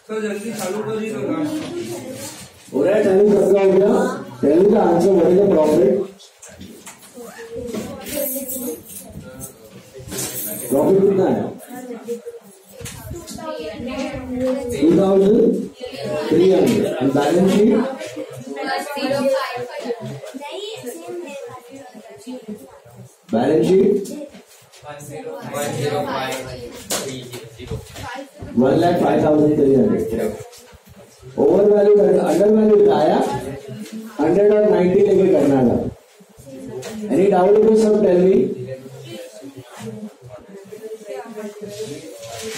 तो जल्दी चालू करिए तो हो रहा है। टेली सबका हो गया। टेली का answer what is the profit? Profit कितना है? 2300 and balance sheet balance sheet 1,05,300। Over value under value आया 100 और 90 लेके करना था। एनी डाउट में सब टेल मी।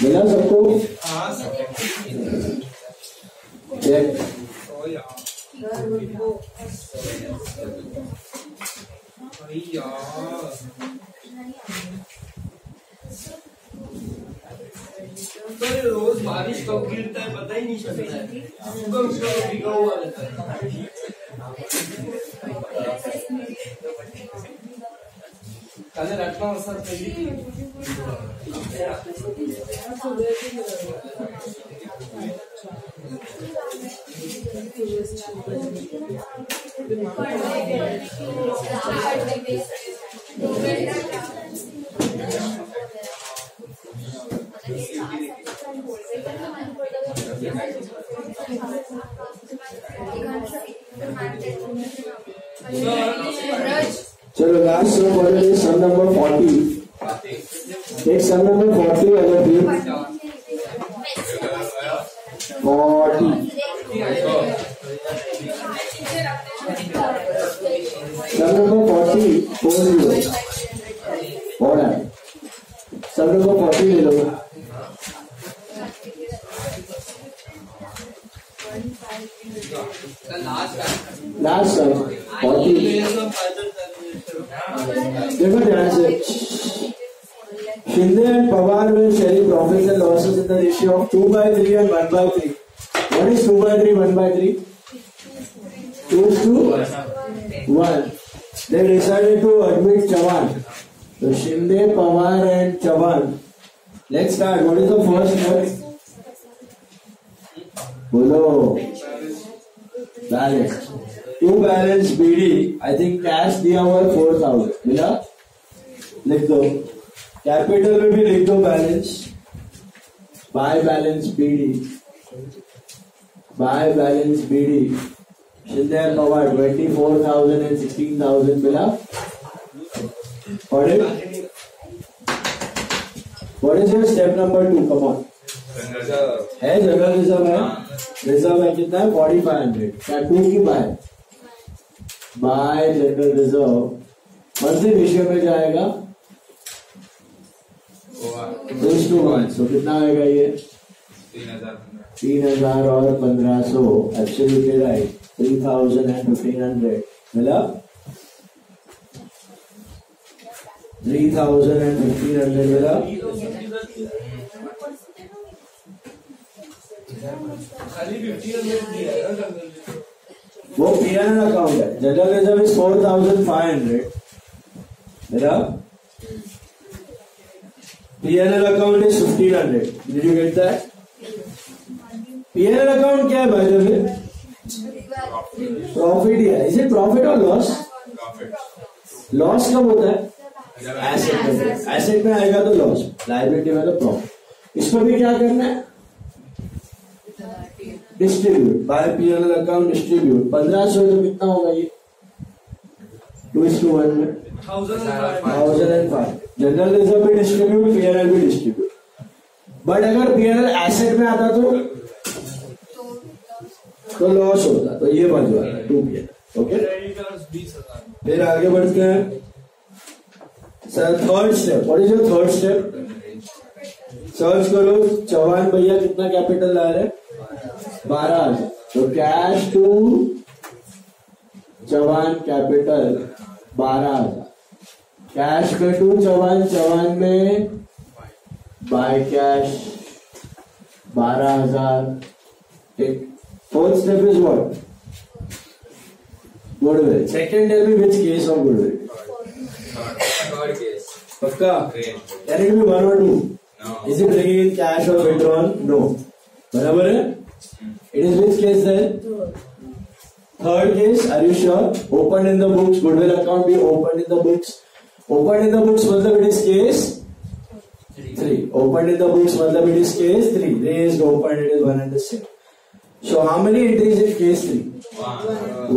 मिला सबको? चेक। तो रोज बारिश कब गिरता है पता ही नहीं चलता है। कब भीगा हुआ रहता है। कल रखना सर चलो लास्ट सम पढ़ेंगे। सम नंबर 40। एक सम नंबर 40 अगर भी 40 सम नंबर 40 और है। सम नंबर 40 ले लो। लास्ट सम 40। देखो ध्यान से। Shinde and Pawar will share profits and losses in the ratio of 2/3 and 1/3. What is 2/3, 1/3? 2:1. They decided to admit Chavan. So Shinde, Pawar and Chavan. Let's start. What is the first step? Bolo. Balance. To balance BD. I think cash दिया हुआ है 4,000 मिला। लिख दो। Capital में भी लिख दो balance. By balance BD. By balance BD. Shinde and Pawar 24,000 and 16,000 मिला। What is your step number 2? Come on. है जनरल रिजर्व है। रिजर्व है कितना है? 4,500। क्या 2 की bye general reserve monthly ratio में जाएगा 2:1। सो कितना आएगा ये? 3,000 और 1,500। Absolutely right. 3,000 एंड 1,500 मिला। 3,000 एंड 1,500 मिला। खाली 50 दिया है ना। वो पीएनएल अकाउंट है। जनरल रिजर्व इज 4,500 मेरा। PNL account is 1,500। Did you get that? PNL account क्या है भाई? प्रॉफिट ही है। इज इट प्रॉफिट और लॉस? लॉस कब होता है? एसेट में। एसेट में आएगा तो लॉस, लायबिलिटी में तो प्रॉफिट। इस पर भी क्या करना है? Distribute by PNL account. Distribute 1,500 तो कितना होगा ये? 2:1 में 1,005। जनरल रिजर्व भी डिस्ट्रीब्यूट, पीएनएल भी डिस्ट्रीब्यूट। बट अगर पीएनएल एसेट में आता तो लॉस होता। तो ये बन जाएगा 2 पीएनएल। ओके, फिर आगे बढ़ते हैं। Sir third step. What is your third step? Search करो चौहान भैया कितना कैपिटल ला रहे हैं? 12,000। तो cash to Chavan capital 12,000, cash कटू चवान में बाय कैश 12,000. ठीक. Fourth step is what? Goodwill. Second tell me which case of goodwill? Third case. Pakka? Can it be one or two? No. Is it bringing in cash or withdrawn? No. बराबर है? It is which case then? Third case. Are you sure? Opened in the books. Goodwill account be opened in the books. Opened in the books मतलब it is case 3. Opened in the books मतलब it is case 3. Raised, opened, it is one and the same. So how many entries in case 3?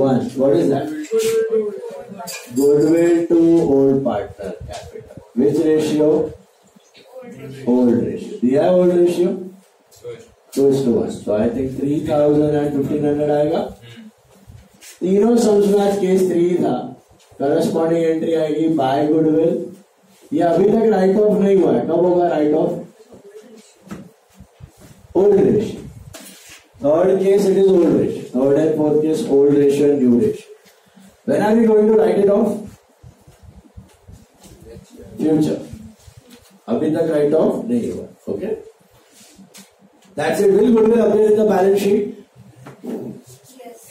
One. What is that? Goodwill to old partner capital. Which ratio? Old ratio. Do you have old ratio? 2:1. So I think 3,000 and 1,500 आएगा. तीनों sums में आज case 3 था. Corresponding entry आएगी bye goodwill. ये अभी तक right of नहीं हुआ है. कब होगा right of? Old ratio. Third case it is old ratio. Third and fourth case old ratio and new ratio. When are we going to write it off? Future. अभी तक write off नहीं हुआ. Okay. That's it. Will goodwill appear in the balance sheet?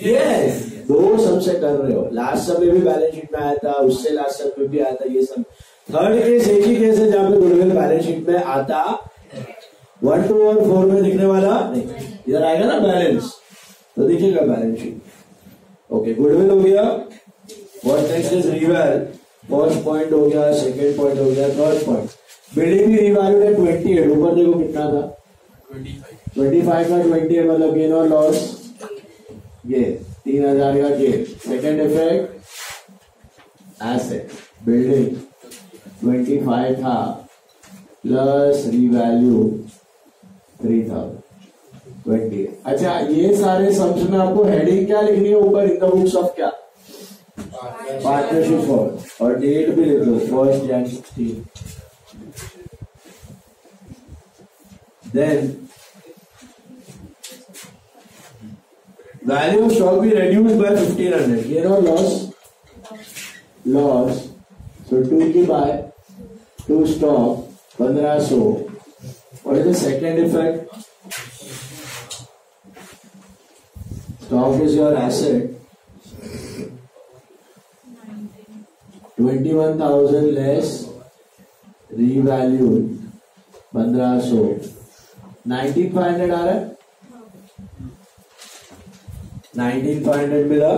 Yes. दो सम से कर रहे हो. Last सम में भी बैलेंस शीट में आया था. उससे लास्ट सम में भी आया था. ये सम थर्ड केस एक ही केस है जहां पे गुडविल बैलेंस शीट में आता 1, 2 और 4 में दिखने वाला नहीं. इधर आएगा ना बैलेंस तो दिखेगा बैलेंस शीट. ओके. गुडविल हो गया. What next is revalue. First point हो गया. सेकंड पॉइंट हो गया. थर्ड पॉइंट बिल्डिंग भी रिवैल्यूड है 28. ऊपर देखो कितना था 25 का 28 मतलब गेन और लॉस. ये 3,000 का gain. Second effect asset building 25 था प्लस रिवैल्यू 3,020. अच्छा ये सारे सम्स में आपको हेडिंग क्या लिखनी है ऊपर? इन द बुक्स ऑफ क्या? Partnership for. और डेट भी लिख लो 1 January 16. Then value of stock भी reduced by 1,500. ये नो लॉस. सो 2 की bye 2 stock 1,500. What is the second effect? Stock is your asset. 21,000 less revalued 1,500. 19,500 आ रहा है. 19,500 मिला.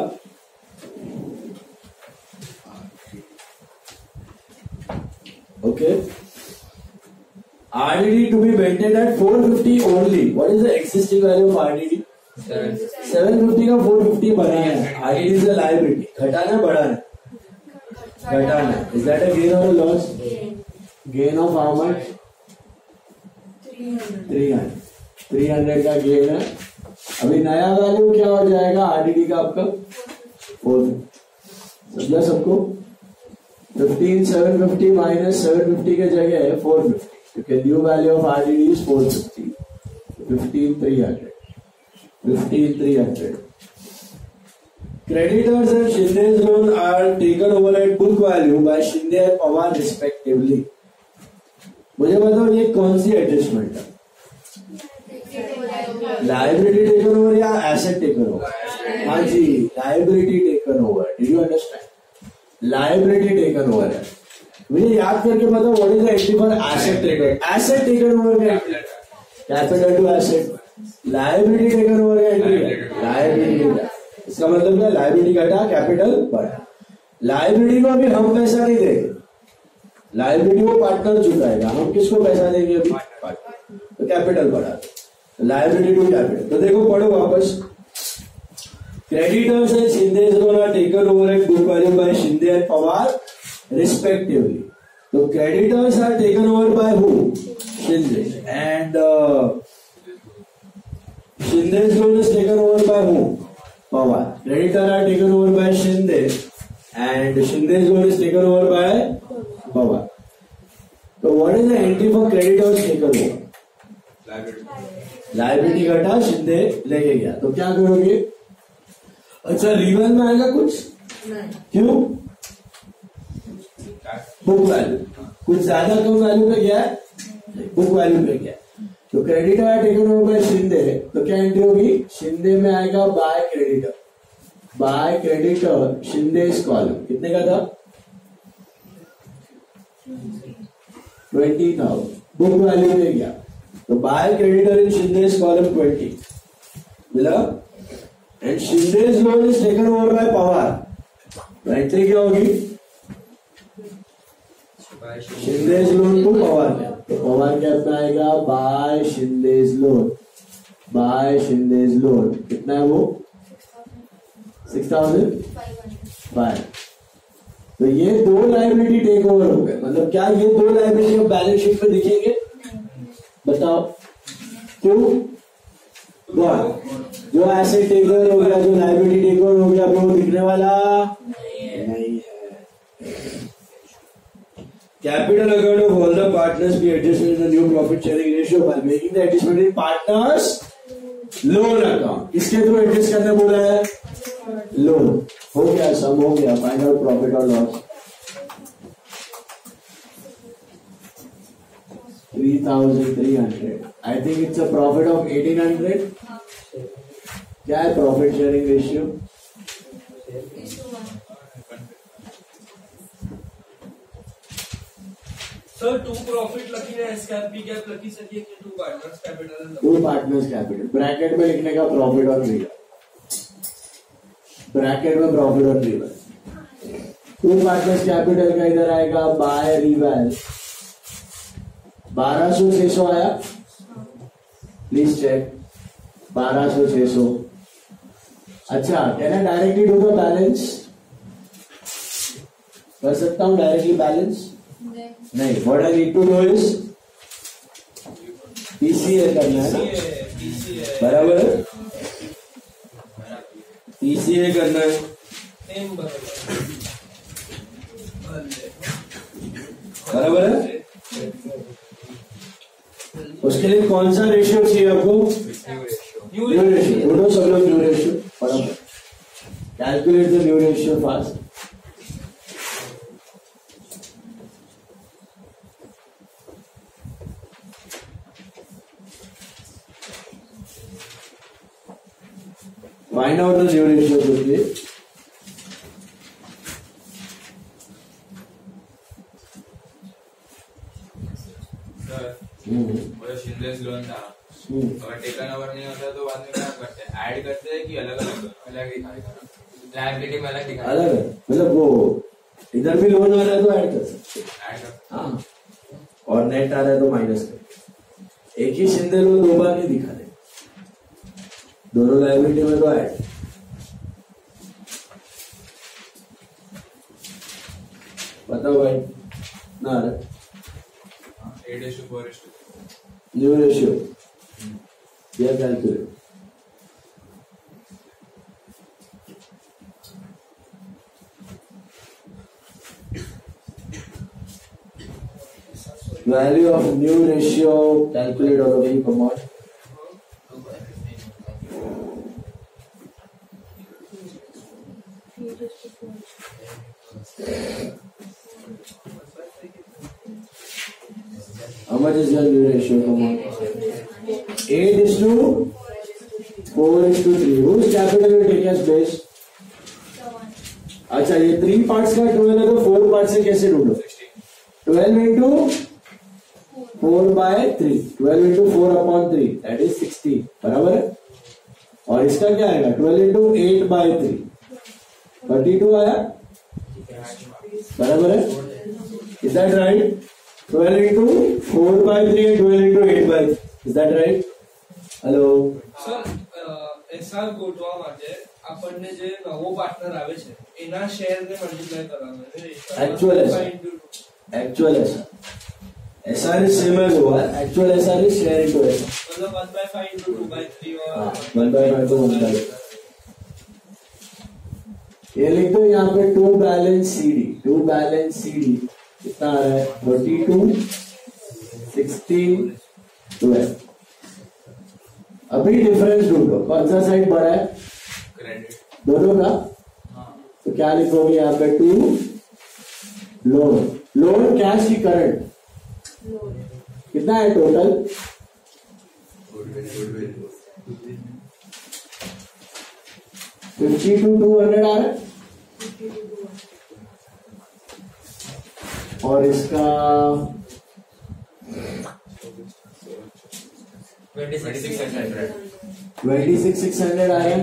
Okay. RDD to be maintained at 450 only. What is the existing value of RDD? 750 का 450 बढ़ाना है. RDD is a liability. घटाना बढ़ाना. घटाना. Is that a gain or a loss? Gain of how much? 300. 300 का गेन है. अभी नया वैल्यू क्या हो जाएगा RDD का आपका? 450. समझा सबको? 15,750 माइनस 750 के जगह है 450. Okay, new value of RDD is 450. 15,300. 15,300. Creditors and Shinde's loan are taken over at book value by Shinde and Pawar respectively. मुझे बताओ ये कौन सी एडजस्टमेंट है? लाइबिलिटी टेकन ओवर या एसेट टेकन ओवर? हाँ जी, liability taken over. Do you understand? Liability taken over है. मुझे याद करके बताओ what is the entry for asset taken. Asset taken over का capital to asset. Liability taken over का एंट्री है लायबिलिटी. इसका मतलब क्या? लायबिलिटी घटा कैपिटल बढ़ा. लायबिलिटी को अभी हम पैसा नहीं देंगे. लायबिलिटी को पार्टनर चुकाएगा. हम किसको पैसा देंगे अभी? तो कैपिटल बढ़ा. Liability to capital. तो देखो पढ़ो वापस. Creditors and Shinde's loan are taken over at book value by Shinde and Pawar respectively. So creditors are taken over by who? Shinde. And Shinde's loan is taken over by who? Pawar. Creditors are taken over by Shinde and Shinde's loan is taken over by Pawar. So what is the entry for creditors taken over? Liability घटा, Shinde लेके गया. तो क्या करोगे? अच्छा reveal में आएगा कुछ क्यों? बुक वैल्यू कुछ ज्यादा कम वैल्यू पे गया है, बुक वैल्यू पे गया। तो क्रेडिटर है टेकन ओवर बाय शिंदे, तो क्या एंट्री होगी? शिंदे में आएगा by creditor, by creditor Shinde इस कॉलम कितने का था? 20,000 बुक वैल्यू पे गया, तो बाय क्रेडिटर इन शिंदे इस कॉलम 20 मिला। And Shinde's loan is taken over by Pawar, तो एंट्री क्या होगी? शिंदे's लोन टू पवार क्या, तो पवार क्या अपना आएगा? बाय शिंदे's लोन, बाय शिंदे's लोन कितना है वो? 6,500। तो ये दो लायबिलिटी टेक ओवर हो गए। मतलब क्या ये दो लायबिलिटी अब बैलेंस शीट पे दिखेंगे? बताओ क्यों? जो एसेट टेक ओवर हो गया, जो लायबिलिटी टेक ओवर हो गया, वो दिखने वाला नहीं है। Capital account of all the partners be adjusted in the new profit sharing ratio by making the adjustment in partners loan account. किसके थ्रू एडजस्ट करने बोला है? लोन। हो गया, सब हो गया। फाइंड आउट प्रॉफिट और loss. 3,300। I think it's a profit of 1,800। क्या है profit sharing ratio? Sir to profit lucky है, एसकेपी गैप लकी सके कि to partners capital, to partners capital bracket में लिखने का प्रॉफिट और रिवर्स, ब्रैकेट में प्रॉफिट और रिवर्स। टू पार्टनर्स कैपिटल का इधर आएगा बाय रिवैल 1200-600 आया, प्लीज चेक 1200-600। अच्छा, can I directly do the balance? कर सकता हूं डायरेक्टली बैलेंस? नहीं, what I need to do is PCA करना है ना, बराबर है? पीसीए करना है, बराबर है? उसके लिए कौन सा रेशियो चाहिए आपको? New ratio. ढूंढो सब लोग न्यू रेशियो, बराबर। Calculate the new ratio fast. Find out the new ratio quickly. Sir Shinde's loan था, अगर टेकन ओवर नहीं होता तो बाद में क्या करते हैं? ऐड करते हैं कि अलग अलग दिखाएगा? लायबिलिटी में अलग दिखाएगा, अलग है। मतलब वो इधर भी लोन आ रहा है तो ऐड कर सकते, हाँ, और नेट आ रहा है तो माइनस कर। एक ही शिंदे लोन दो बार नहीं दिखा रहे, दोनों लायबिलिटी में तो ऐड। बताओ भाई ना, 8:4:2 न्यू रेशियो यह calculate. Value of new ratio calculate हो गई command. How much is your new ratio? Come on. 8:4:3. Whose capital will take as base? अच्छा, ये 3 पार्ट्स का 12 है तो 4 पार्ट से कैसे ढूंढो? 12 into 4/3, 12 into 4/3, that is 60, बराबर है? और इसका क्या आएगा? 12 into 8/3, 32 आया, बराबर है? Is that right? 12 into 4/3 and 12 into 8/3. Is that right? Hello. Sir SR ગોઠવા માટે આપણને જે નવો પાર્ટનર આવે છે એના શેર ને મલ્ટીપ્લાય કરવાનો છે। Actual SR is same as over, actual SR is share into SR, मतलब 1/5 into 2/3 और 1/5 तो 1/5। ये लिख दो यहाँ पे 2 बैलेंस सीडी, 2 बैलेंस सीडी कितना आ रहा है? 32, 16, 12। अभी डिफरेंस ढूंढो, कौन सा साइड बड़ा है? क्रेडिट दोनों का? तो तो क्या लिखोगे यहाँ पे? To loan. लोन कैश की करंट कितना है टोटल? 50 to 200 आ रहा है। और इसका 26,600 आ रहा है।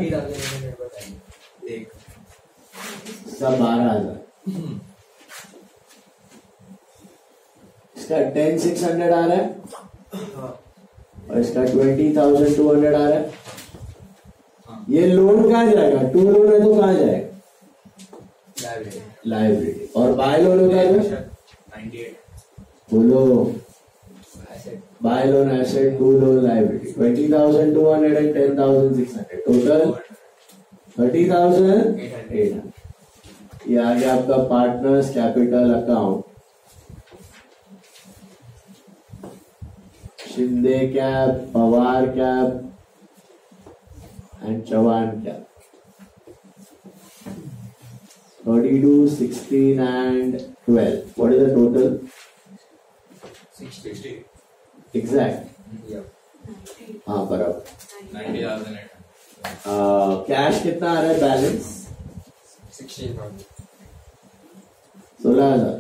इसका 12,000। इसका 10,600 आ रहा है। और इसका 20,200 आ रहा है। ये लोन कहाँ जाएगा? टू लोन है तो कहाँ जाएगा? लाइब्रेरी। और बाय लोन होता है 98 बोलो। By loan asset, to loan library. 20,200 and 10,600 total 30,800। ये आ गया आपका partners capital account. Shinde cap, Pawar cap and Chauhan cap. 32, 16 and 12. What is the total? 60 Exact. हाँ बराबर। 90,000 कैश कितना आ रहा है बैलेंस? 16,000 16,000।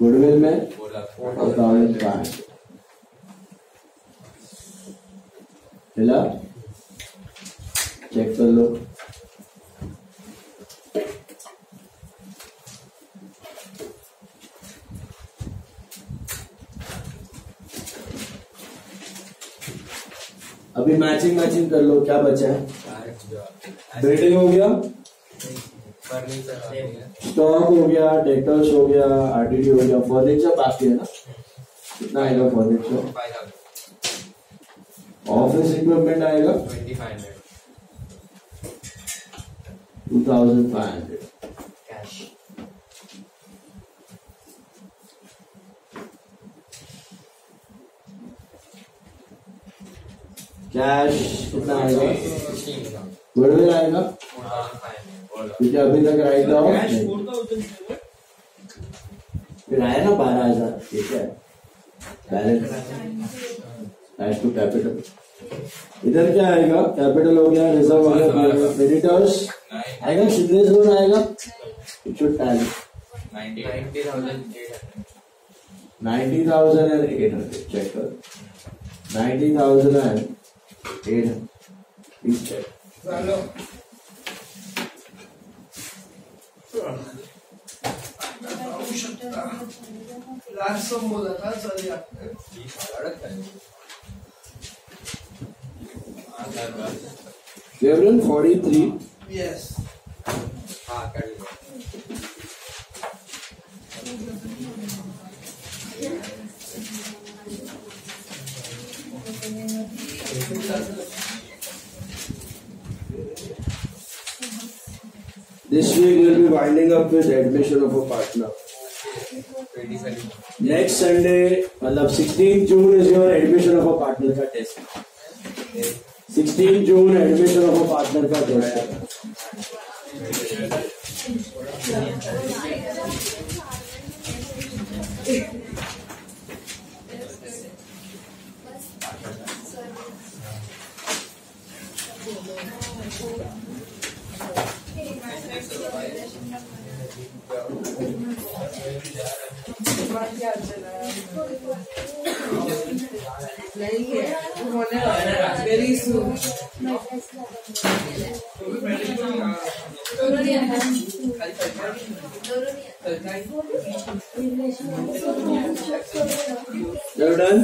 गुडविल में 4,500। मिला? चेक कर लो। अभी मैचिंग कर लो। क्या बचा है? बिल्डिंग हो गया, स्टॉक हो गया, डेटर्स हो गया, आरटीडी हो गया, फर्नीचर बाकी है ना? कितना आएगा फर्नीचर? 5,000 ऑफिस इक्विपमेंट आएगा 2,500 2,500। कैश कैश कितना आएगा? 16,000 गुडविल आएगा 4,500 क्योंकि अभी तक राइट ऑफ कैश नहीं। 4,000 फिर आया ना 12,000। ठीक है, बैलेंस कैश टू कैपिटल। इधर क्या आएगा? कैपिटल हो गया, रिजर्व हो गया, क्रेडिटर्स आएगा, शिंदे लोन आएगा। It should tally 90,800। चेक कर 90,800। Please check. झालं. जाऊ शकता. लास्ट संबोधन का चालू आहे. We have done 43. Yes. हाँ कर लो This week we will be winding up with admission of a partner. 27 Next Sunday, मतलब 16 June is your admission of a partner का test. 16 June admission of a partner का test. नहीं है होने वाला है very soon You done?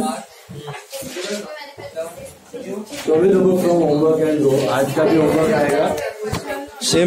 So we look from homework and go. आज का भी homework आएगा. Same